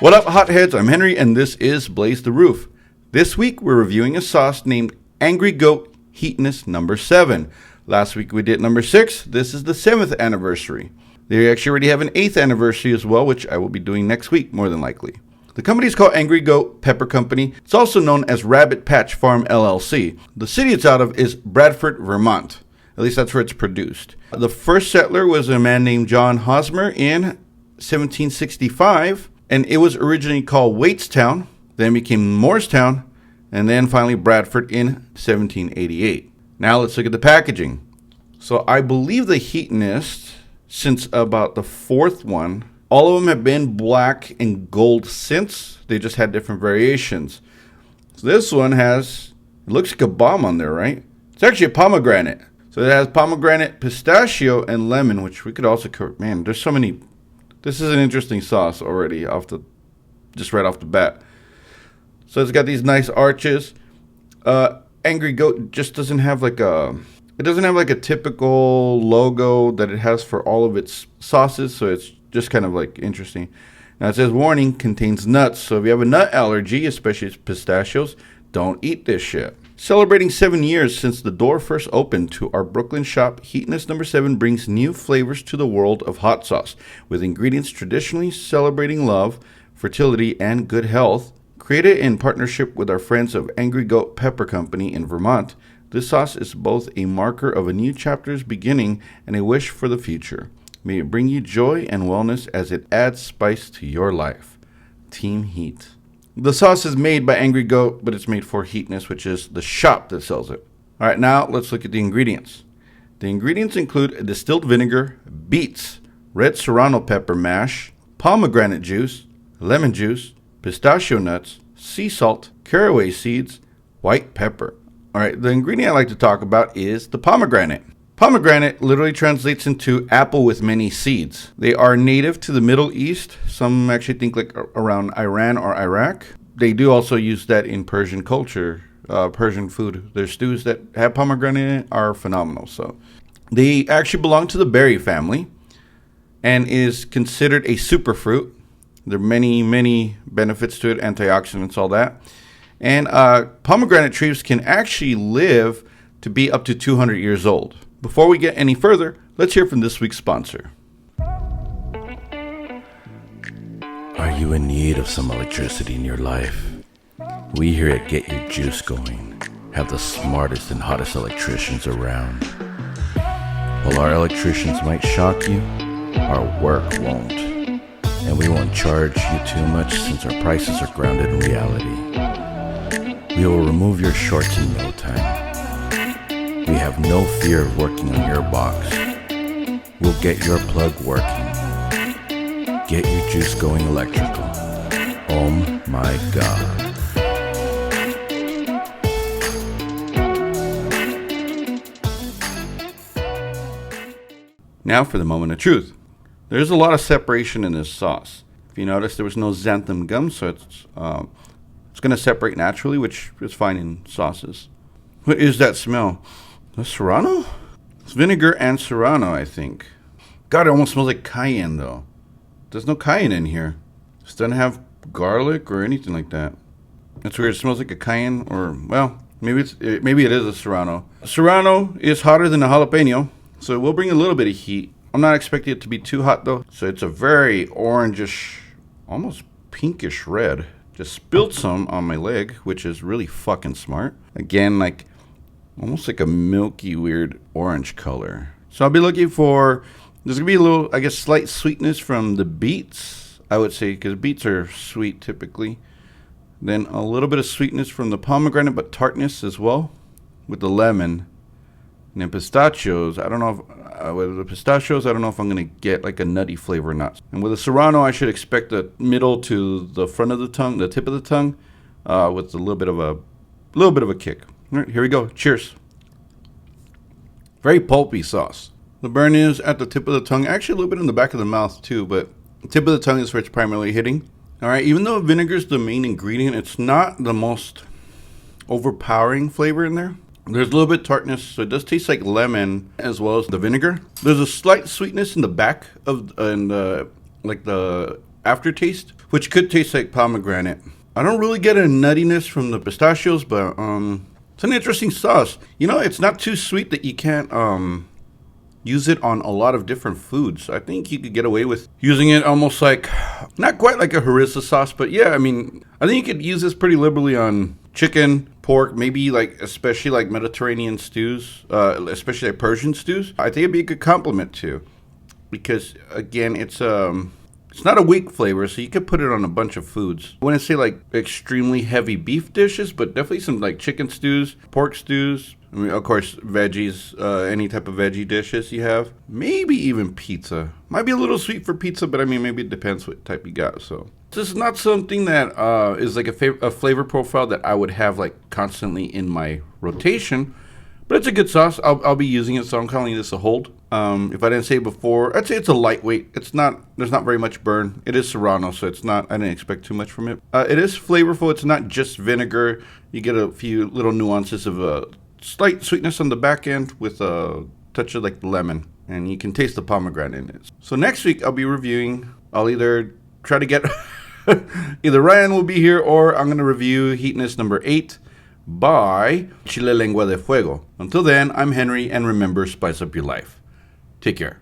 What up, hotheads? I'm Henry, and this is Blaze the Roof. This week, we're reviewing a sauce named Angry Goat Heatonist number 7. Last week, we did number 6. This is the 7th anniversary. They actually already have an 8th anniversary as well, which I will be doing next week, more than likely. The company is called Angry Goat Pepper Company. It's also known as Rabbit Patch Farm LLC. The city it's out of is Bradford, Vermont. At least that's where it's produced. The first settler was a man named John Hosmer in 1765. And it was originally called Waitstown, then became Moorestown, and then finally Bradford in 1788. Now let's look at the packaging. So I believe the Heatonist, since about the 4th one, all of them have been black and gold since. They just had different variations. So this one it looks like a bomb on there, right? It's actually a pomegranate. So it has pomegranate, pistachio, and lemon, which we could also man, there's so many. This is an interesting sauce already just right off the bat. So it's got these nice arches. Angry Goat just doesn't have like a typical logo that it has for all of its sauces. So it's just kind of like interesting. Now it says warning, contains nuts. So if you have a nut allergy, especially pistachios, don't eat this shit. Celebrating 7 years since the door first opened to our Brooklyn shop, Heatonist number 7 brings new flavors to the world of hot sauce, with ingredients traditionally celebrating love, fertility, and good health. Created in partnership with our friends of Angry Goat Pepper Company in Vermont, this sauce is both a marker of a new chapter's beginning and a wish for the future. May it bring you joy and wellness as it adds spice to your life. Team Heat. The sauce is made by Angry Goat, but it's made for Heatonist, which is the shop that sells it. All right, now let's look at the ingredients. The ingredients include distilled vinegar, beets, red serrano pepper mash, pomegranate juice, lemon juice, pistachio nuts, sea salt, caraway seeds, white pepper. All right, the ingredient I like to talk about is the pomegranate. Pomegranate literally translates into apple with many seeds. They are native to the Middle East. Some actually think like around Iran or Iraq. They do also use that in Persian culture, Persian food. Their stews that have pomegranate in it are phenomenal. So they actually belong to the berry family and is considered a superfruit. There are many, many benefits to it, antioxidants, all that. And pomegranate trees can actually live to be up to 200 years old. Before we get any further, let's hear from this week's sponsor. Are you in need of some electricity in your life? We here at Get Your Juice Going have the smartest and hottest electricians around. While our electricians might shock you, our work won't. And we won't charge you too much since our prices are grounded in reality. We will remove your shorts in no time. We have no fear of working on your box. We'll get your plug working. Get Your Juice Going Electrical. Oh my God. Now for the moment of truth. There's a lot of separation in this sauce. If you notice, there was no xanthan gum, so it's going to separate naturally, which is fine in sauces. What is that smell? The serrano? It's vinegar and serrano, I think. God, it almost smells like cayenne, though. There's no cayenne in here. This doesn't have garlic or anything like that. It's weird. It smells like a cayenne, or, well, maybe it is a serrano. Serrano is hotter than a jalapeno, so it will bring a little bit of heat. I'm not expecting it to be too hot, though. So it's a very orangish, almost pinkish red. Just spilled some on my leg, which is really fucking smart. Again, like, almost like a milky, weird orange color. So I'll be looking for, there's going to be a little, I guess, slight sweetness from the beets, I would say, because beets are sweet typically. Then a little bit of sweetness from the pomegranate, but tartness as well with the lemon. And then pistachios, I don't know if, with the pistachios, I don't know if I'm going to get like a nutty flavor or not. And with the serrano, I should expect the middle to the front of the tongue, the tip of the tongue, with a little bit of a kick. All right, here we go. Cheers. Very pulpy sauce. The burn is at the tip of the tongue, actually a little bit in the back of the mouth too, but the tip of the tongue is where it's primarily hitting. All right, even though vinegar is the main ingredient, it's not the most overpowering flavor in there. There's a little bit of tartness, so it does taste like lemon as well as the vinegar. There's a slight sweetness in the back of, like the aftertaste, which could taste like pomegranate. I don't really get a nuttiness from the pistachios, but it's an interesting sauce. You know, it's not too sweet that you can't use it on a lot of different foods. I think you could get away with using it almost like, not quite like a harissa sauce, but yeah, I mean, I think you could use this pretty liberally on chicken, pork, maybe like, especially like Mediterranean stews, especially like Persian stews. I think it'd be a good compliment too, because again, it's not a weak flavor, so you could put it on a bunch of foods. I wouldn't say like extremely heavy beef dishes, but definitely some like chicken stews, pork stews. I mean, of course, veggies, any type of veggie dishes you have. Maybe even pizza. Might be a little sweet for pizza, but I mean, maybe it depends what type you got. So this is not something that is like a flavor profile that I would have like constantly in my rotation. But it's a good sauce. I'll be using it, so I'm calling this a hold. If I didn't say it before, I'd say it's a lightweight. There's not very much burn. It is Serrano, so it's not, I didn't expect too much from it. It is flavorful. It's not just vinegar. You get a few little nuances of slight sweetness on the back end with a touch of like lemon, and you can taste the pomegranate in it. So next week I'll be reviewing, I'll either try to get, either Ryan will be here or I'm going to review Heatonist number 8 by Chile Lengua de Fuego. Until then, I'm Henry, and remember, spice up your life. Take care.